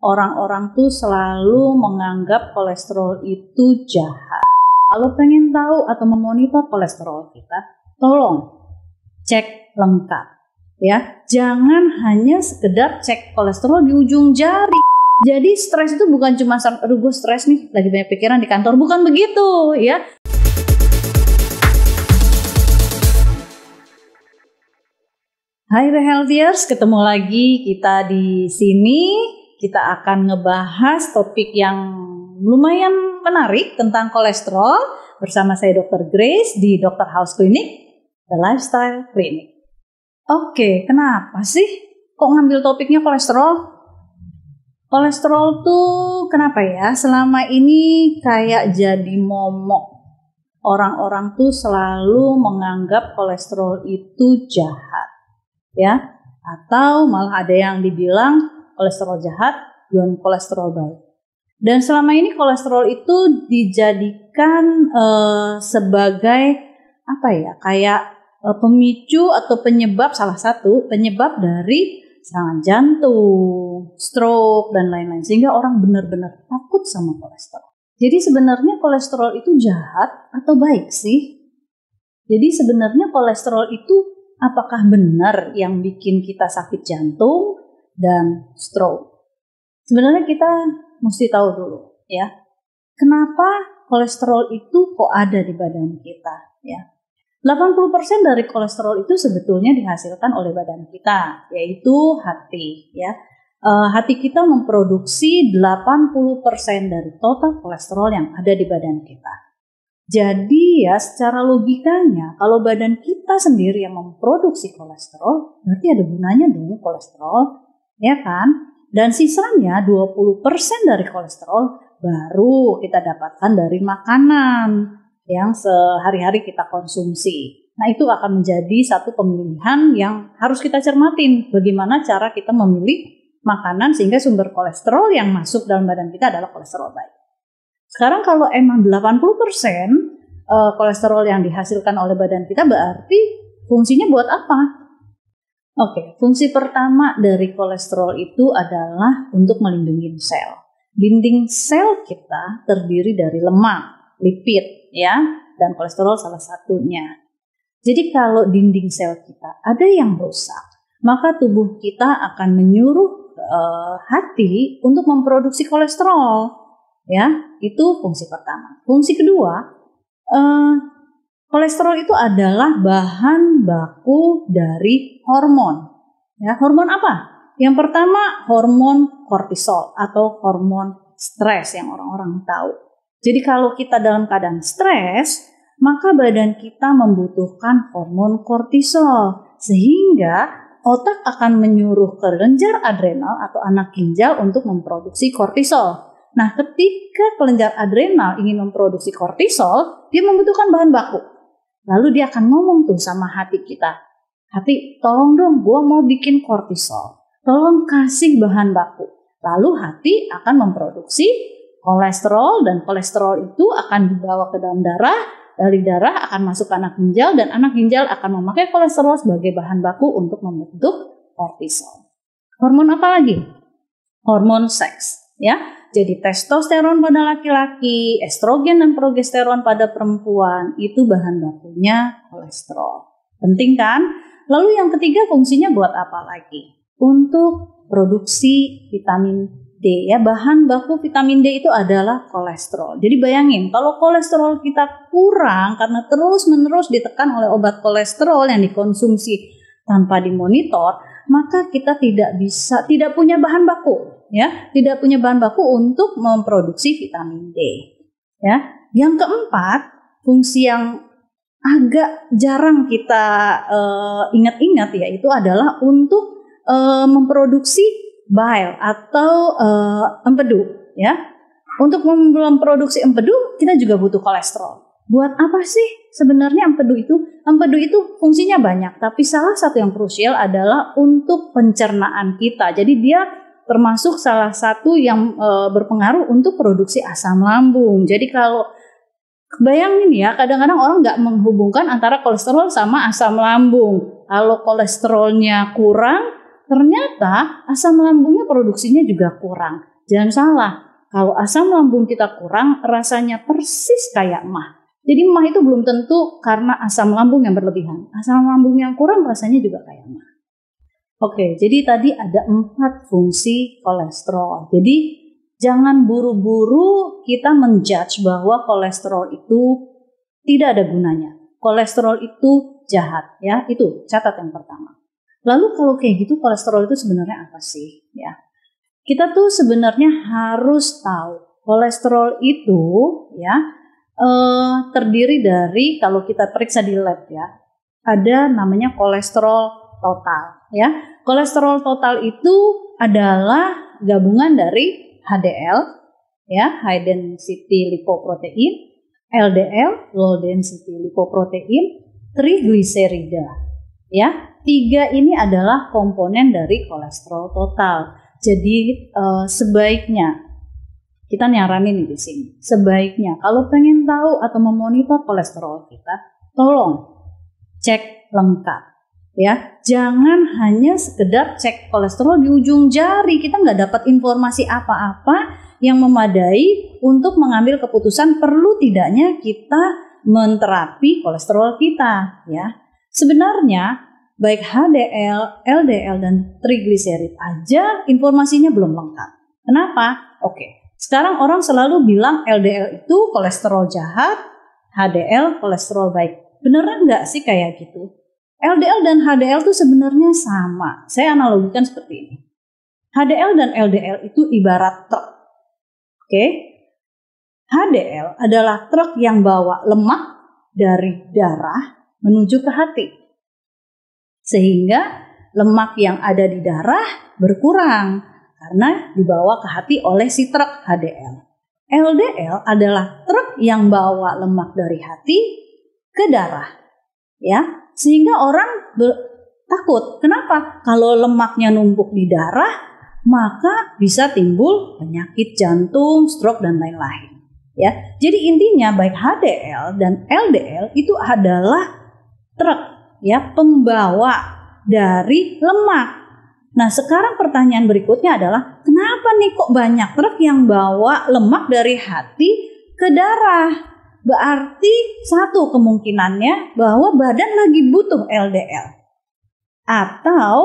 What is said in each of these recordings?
orang-orang tuh selalu menganggap kolesterol itu jahat. Kalau pengen tahu atau memonitor kolesterol kita, tolong cek lengkap ya. Jangan hanya sekedar cek kolesterol di ujung jari. Jadi stres itu bukan cuma aduh gue stres nih, lagi banyak pikiran di kantor, bukan begitu ya. Hai The Healthiers, ketemu lagi kita di sini. Kita akan ngebahas topik yang lumayan menarik tentang kolesterol bersama saya Dr. Grace di Dr. House Clinic, The Lifestyle Clinic. Oke, kenapa sih kok ngambil topiknya kolesterol? Kolesterol tuh kenapa ya? Selama ini kayak jadi momok. Orang-orang tuh selalu menganggap kolesterol itu jahat. Ya, atau malah ada yang dibilang kolesterol jahat dan kolesterol baik. Dan selama ini kolesterol itu dijadikan sebagai apa ya, kayak pemicu atau penyebab, salah satu penyebab dari serangan jantung, stroke dan lain-lain, sehingga orang benar-benar takut sama kolesterol. Jadi sebenarnya kolesterol itu jahat atau baik sih? Jadi sebenarnya kolesterol itu apakah benar yang bikin kita sakit jantung dan stroke? Sebenarnya kita mesti tahu dulu ya, kenapa kolesterol itu kok ada di badan kita ya. 80% dari kolesterol itu sebetulnya dihasilkan oleh badan kita, yaitu hati ya. Hati kita memproduksi 80% dari total kolesterol yang ada di badan kita. Jadi ya secara logikanya kalau badan kita sendiri yang memproduksi kolesterol, berarti ada gunanya dong kolesterol, ya kan? Dan sisanya 20% dari kolesterol baru kita dapatkan dari makanan yang sehari-hari kita konsumsi. Nah itu akan menjadi satu pemilihan yang harus kita cermatin. Bagaimana cara kita memilih makanan sehingga sumber kolesterol yang masuk dalam badan kita adalah kolesterol baik. Sekarang kalau emang 80% kolesterol yang dihasilkan oleh badan kita, berarti fungsinya buat apa? Oke, fungsi pertama dari kolesterol itu adalah untuk melindungi sel. Dinding sel kita terdiri dari lemak, lipid ya, dan kolesterol salah satunya. Jadi kalau dinding sel kita ada yang rusak, maka tubuh kita akan menyuruh hati untuk memproduksi kolesterol. Ya, itu fungsi pertama. Fungsi kedua, kolesterol itu adalah bahan baku dari hormon. Ya, hormon apa? Yang pertama hormon kortisol atau hormon stres yang orang-orang tahu. Jadi kalau kita dalam keadaan stres, maka badan kita membutuhkan hormon kortisol sehingga otak akan menyuruh ke kelenjar adrenal atau anak ginjal untuk memproduksi kortisol. Nah, ketika kelenjar adrenal ingin memproduksi kortisol, dia membutuhkan bahan baku. Lalu dia akan ngomong tuh sama hati kita. Hati, tolong dong, gue mau bikin kortisol. Tolong kasih bahan baku. Lalu hati akan memproduksi kolesterol dan kolesterol itu akan dibawa ke dalam darah. Dari darah akan masuk ke anak ginjal dan anak ginjal akan memakai kolesterol sebagai bahan baku untuk membentuk kortisol. Hormon apa lagi? Hormon seks, ya. Jadi testosteron pada laki-laki, estrogen dan progesteron pada perempuan, itu bahan bakunya kolesterol. Penting kan? Lalu yang ketiga fungsinya buat apa lagi? Untuk produksi vitamin D ya, bahan baku vitamin D itu adalah kolesterol. Jadi bayangin kalau kolesterol kita kurang karena terus-menerus ditekan oleh obat kolesterol yang dikonsumsi tanpa dimonitor, maka kita tidak punya bahan baku. Ya, tidak punya bahan baku untuk memproduksi vitamin D. Ya, yang keempat, fungsi yang agak jarang kita ingat-ingat yaitu adalah untuk memproduksi bile atau empedu. Ya, untuk memproduksi empedu kita juga butuh kolesterol. Buat apa sih sebenarnya empedu itu? Empedu itu fungsinya banyak, tapi salah satu yang krusial adalah untuk pencernaan kita. Jadi dia termasuk salah satu yang berpengaruh untuk produksi asam lambung. Jadi kalau bayangin ya, kadang-kadang orang nggak menghubungkan antara kolesterol sama asam lambung. Kalau kolesterolnya kurang, ternyata asam lambungnya produksinya juga kurang. Jangan salah, kalau asam lambung kita kurang, rasanya persis kayak emah. Jadi emah itu belum tentu karena asam lambung yang berlebihan. Asam lambung yang kurang rasanya juga kayak emah. Oke, jadi tadi ada 4 fungsi kolesterol. Jadi jangan buru-buru kita menjudge bahwa kolesterol itu tidak ada gunanya. Kolesterol itu jahat, ya. Itu catat yang pertama. Lalu kalau kayak gitu kolesterol itu sebenarnya apa sih, ya? Kita tuh sebenarnya harus tahu kolesterol itu, ya, terdiri dari, kalau kita periksa di lab, ya, ada namanya kolesterol total, ya. Kolesterol total itu adalah gabungan dari HDL, ya, high density lipoprotein, LDL, low density lipoprotein, trigliserida, ya. 3 ini adalah komponen dari kolesterol total. Jadi sebaiknya kita nyaranin di sini, sebaiknya kalau pengen tahu atau memonitor kolesterol kita, tolong cek lengkap, ya. Jangan hanya sekedar cek kolesterol di ujung jari, kita nggak dapat informasi apa-apa yang memadai untuk mengambil keputusan perlu tidaknya kita menterapi kolesterol kita, ya. Sebenarnya baik HDL, LDL, dan trigliserid aja informasinya belum lengkap. Kenapa? Oke, sekarang orang selalu bilang LDL itu kolesterol jahat, HDL kolesterol baik. Beneran nggak sih kayak gitu? LDL dan HDL itu sebenarnya sama. Saya analogikan seperti ini. HDL dan LDL itu ibarat truk. Oke? HDL adalah truk yang bawa lemak dari darah menuju ke hati. Sehingga lemak yang ada di darah berkurang karena dibawa ke hati oleh si truk HDL. LDL adalah truk yang bawa lemak dari hati ke darah, ya. Sehingga orang takut. Kenapa? Kalau lemaknya numpuk di darah, maka bisa timbul penyakit jantung, stroke, dan lain-lain, ya. Jadi intinya baik HDL dan LDL itu adalah truk, ya, pembawa dari lemak. Nah, sekarang pertanyaan berikutnya adalah kenapa nih kok banyak truk yang bawa lemak dari hati ke darah? Berarti satu kemungkinannya bahwa badan lagi butuh LDL. Atau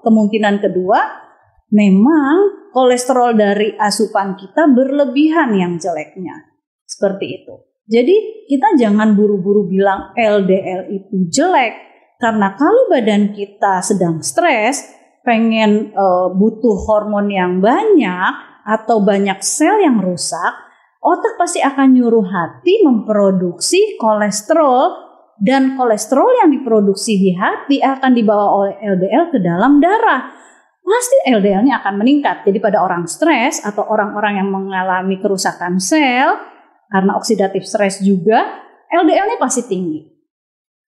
kemungkinan kedua, memang kolesterol dari asupan kita berlebihan yang jeleknya. Seperti itu. Jadi kita jangan buru-buru bilang LDL itu jelek. Karena kalau badan kita sedang stres, pengen butuh hormon yang banyak atau banyak sel yang rusak, otak pasti akan nyuruh hati memproduksi kolesterol, dan kolesterol yang diproduksi di hati akan dibawa oleh LDL ke dalam darah. Pasti LDL-nya akan meningkat. Jadi pada orang stres atau orang-orang yang mengalami kerusakan sel karena oksidatif stres juga, LDL-nya pasti tinggi.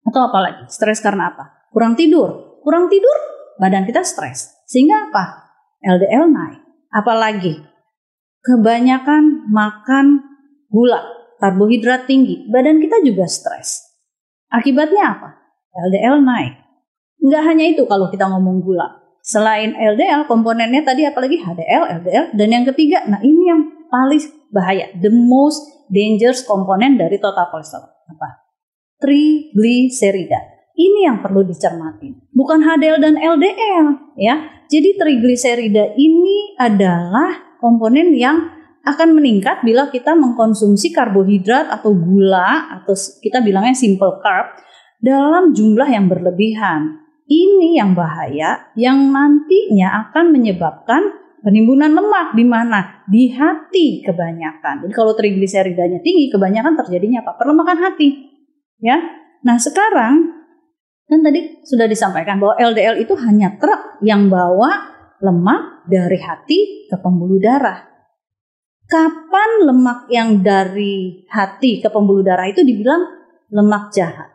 Atau apalagi stres karena apa? Kurang tidur. Kurang tidur, badan kita stres. Sehingga apa? LDL naik. Apalagi kebanyakan makan gula, karbohidrat tinggi, badan kita juga stres. Akibatnya apa? LDL naik. Enggak hanya itu kalau kita ngomong gula. Selain LDL, komponennya tadi apalagi HDL, LDL, dan yang ketiga, nah ini yang paling bahaya, the most dangerous komponen dari total kolesterol. Apa? Trigliserida. Ini yang perlu dicermati. Bukan HDL dan LDL, ya. Jadi trigliserida ini adalah komponen yang akan meningkat bila kita mengkonsumsi karbohidrat atau gula, atau kita bilangnya simple carb, dalam jumlah yang berlebihan. Ini yang bahaya, yang nantinya akan menyebabkan penimbunan lemak. Di mana? Di hati kebanyakan. Jadi kalau trigliseridanya tinggi, kebanyakan terjadinya apa? Perlemakan hati. Ya. Nah sekarang, kan tadi sudah disampaikan bahwa LDL itu hanya truk yang bawa lemak dari hati ke pembuluh darah. Kapan lemak yang dari hati ke pembuluh darah itu dibilang lemak jahat?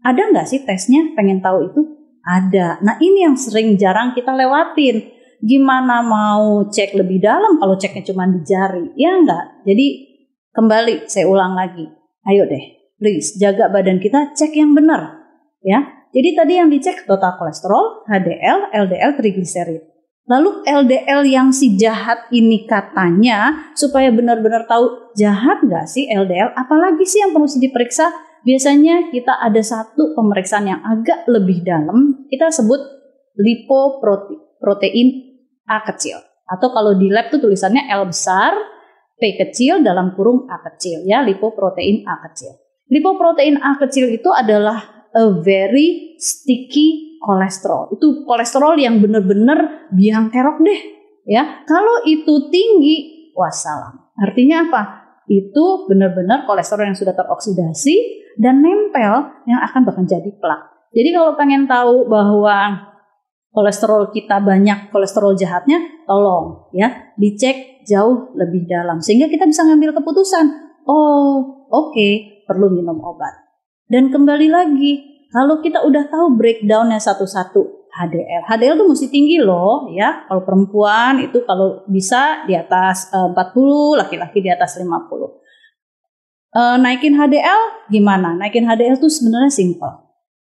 Ada nggak sih tesnya? Pengen tahu itu? Ada. Nah ini yang sering jarang kita lewatin. Gimana mau cek lebih dalam kalau ceknya cuma di jari? Ya enggak. Jadi kembali saya ulang lagi. Ayo deh, please jaga badan kita, cek yang benar. Ya, Jadi tadi yang dicek total kolesterol, HDL, LDL, trigliserid. Lalu LDL yang si jahat ini katanya, supaya benar-benar tahu jahat nggak sih LDL, apalagi sih yang perlu diperiksa? Biasanya kita ada satu pemeriksaan yang agak lebih dalam, kita sebut lipoprotein A kecil. Atau kalau di lab tuh tulisannya L besar, P kecil dalam kurung A kecil, ya, lipoprotein A kecil. Lipoprotein A kecil itu adalah a very sticky kolesterol. Itu kolesterol yang benar-benar biang kerok deh, ya. Kalau itu tinggi, wassalam. Artinya apa? Itu benar-benar kolesterol yang sudah teroksidasi dan nempel yang akan bahkan jadi plak. Jadi kalau pengen tahu bahwa kolesterol kita banyak kolesterol jahatnya, tolong ya dicek jauh lebih dalam sehingga kita bisa ngambil keputusan. Oh, oke, perlu minum obat. Dan kembali lagi, kalau kita udah tahu breakdownnya satu-satu, HDL tuh mesti tinggi loh ya. Kalau perempuan itu kalau bisa di atas 40, laki-laki di atas 50. Naikin HDL gimana? Naikin HDL tuh sebenarnya simple.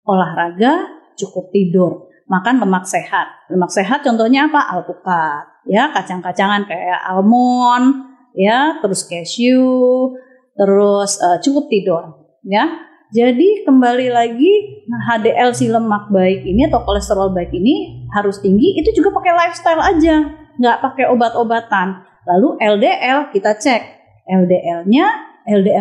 Olahraga, cukup tidur, makan lemak sehat. Lemak sehat contohnya apa? Alpukat, ya, kacang-kacangan kayak almond, ya, terus cashew, terus cukup tidur, ya. Jadi kembali lagi HDL si lemak baik ini atau kolesterol baik ini harus tinggi, itu juga pakai lifestyle aja, nggak pakai obat-obatan. Lalu LDL kita cek, LDL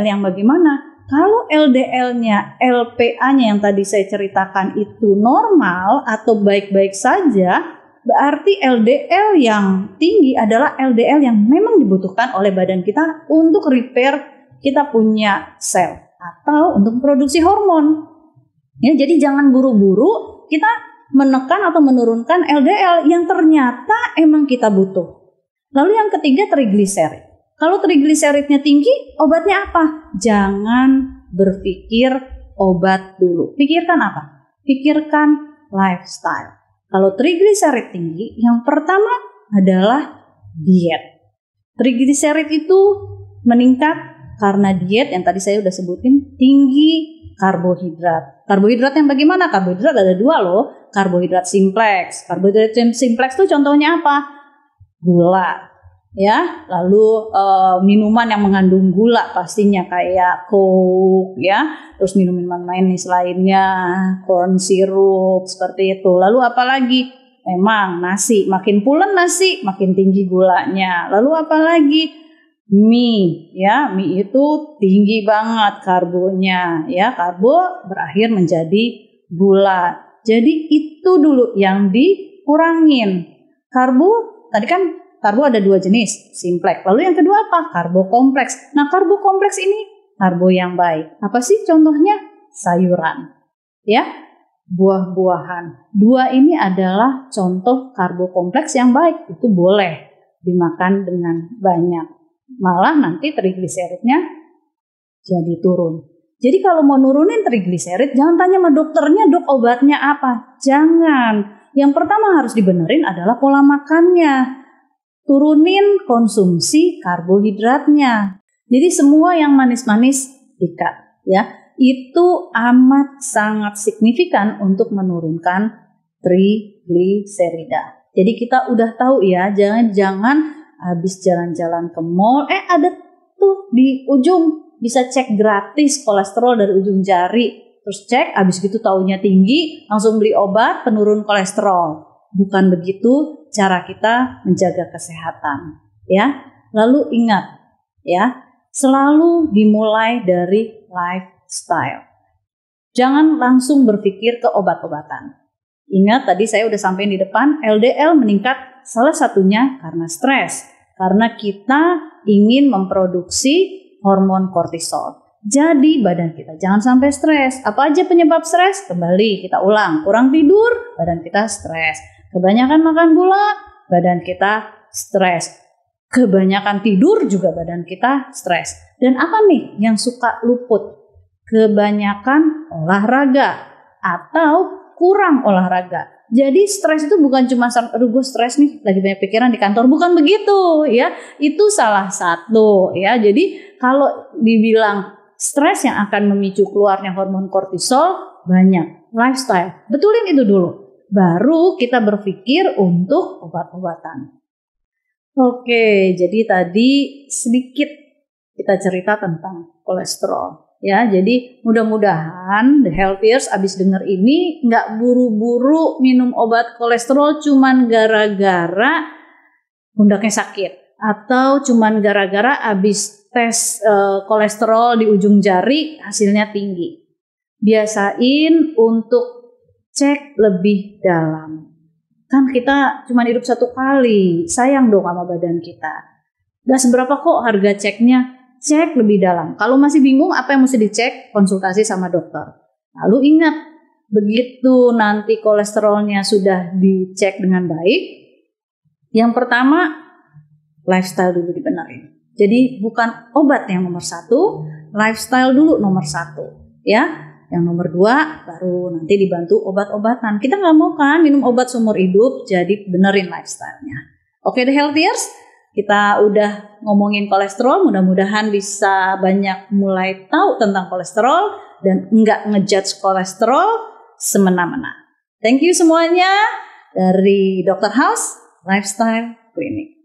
yang bagaimana? Kalau LDL-nya, LPA-nya yang tadi saya ceritakan itu normal atau baik-baik saja, berarti LDL yang tinggi adalah LDL yang memang dibutuhkan oleh badan kita untuk repair kita punya sel atau untuk produksi hormon. Ya, jadi jangan buru-buru kita menekan atau menurunkan LDL yang ternyata emang kita butuh. Lalu yang ketiga, trigliserid. Kalau trigliseridnya tinggi, obatnya apa? Jangan berpikir obat dulu. Pikirkan apa? Pikirkan lifestyle. Kalau trigliserid tinggi, yang pertama adalah diet. Trigliserid itu meningkat karena diet yang tadi saya udah sebutin, tinggi karbohidrat. Karbohidrat yang bagaimana? Karbohidrat ada dua loh. Karbohidrat simplex. Karbohidrat simplex itu contohnya apa? Gula. Ya, lalu minuman yang mengandung gula pastinya kayak Coke, ya, terus minuman manis lainnya, corn syrup seperti itu. Lalu apalagi? Memang nasi, makin pulen nasi, makin tinggi gulanya. Lalu apalagi? Mie, ya, mie itu tinggi banget karbonya, ya, karbo berakhir menjadi gula. Jadi itu dulu yang dikurangin. Karbo, tadi kan karbo ada dua jenis, simplex. Lalu yang kedua apa? Karbo kompleks. Nah, karbo kompleks ini karbo yang baik. Apa sih contohnya? Sayuran, ya, buah-buahan. Dua ini adalah contoh karbo kompleks yang baik. Itu boleh dimakan dengan banyak. Malah nanti trigliseridnya jadi turun. Jadi kalau mau nurunin trigliserid, jangan tanya sama dokternya, dok obatnya apa? Jangan. Yang pertama harus dibenerin adalah pola makannya. Turunin konsumsi karbohidratnya. Jadi semua yang manis-manis dikat, ya. Itu amat sangat signifikan untuk menurunkan trigliserida. Jadi kita udah tahu ya, jangan habis jalan-jalan ke mall, ada tuh di ujung bisa cek gratis kolesterol dari ujung jari. Terus cek, habis gitu taunya tinggi, langsung beli obat penurun kolesterol. Bukan begitu cara kita menjaga kesehatan, ya. Lalu ingat, ya, selalu dimulai dari lifestyle. Jangan langsung berpikir ke obat-obatan. Ingat tadi saya udah sampein di depan, LDL meningkat salah satunya karena stres. Karena kita ingin memproduksi hormon kortisol. Jadi badan kita jangan sampai stres. Apa aja penyebab stres? Kembali kita ulang. Kurang tidur, badan kita stres. Kebanyakan makan gula, badan kita stres. Kebanyakan tidur juga badan kita stres. Dan apa nih yang suka luput? Kebanyakan olahraga atau kurang olahraga. Jadi stres itu bukan cuma aduh gue stres nih lagi banyak pikiran di kantor, bukan begitu ya. Itu salah satu ya. Jadi kalau dibilang stres yang akan memicu keluarnya hormon kortisol banyak. lifestyle. Betulin itu dulu. Baru kita berpikir untuk obat-obatan. Oke, jadi tadi sedikit kita cerita tentang kolesterol. Ya, jadi mudah-mudahan The Healthiers abis denger ini nggak buru-buru minum obat kolesterol cuman gara-gara pundaknya sakit. Atau cuman gara-gara abis tes kolesterol di ujung jari hasilnya tinggi. Biasain untuk cek lebih dalam. Kan kita cuma hidup satu kali, sayang dong sama badan kita. Gak seberapa kok harga ceknya, cek lebih dalam. Kalau masih bingung apa yang mesti dicek, konsultasi sama dokter. Lalu ingat, begitu nanti kolesterolnya sudah dicek dengan baik, yang pertama lifestyle dulu dibenerin. Jadi bukan obat yang nomor 1, lifestyle dulu nomor 1, ya. Yang nomor 2 baru nanti dibantu obat-obatan. Kita nggak mau kan minum obat seumur hidup, jadi benerin lifestyle-nya. Oke, The Healthiers, kita udah ngomongin kolesterol. Mudah-mudahan bisa banyak mulai tahu tentang kolesterol dan nggak ngejudge kolesterol semena-mena. Thank you semuanya dari Dr. House Lifestyle Clinic.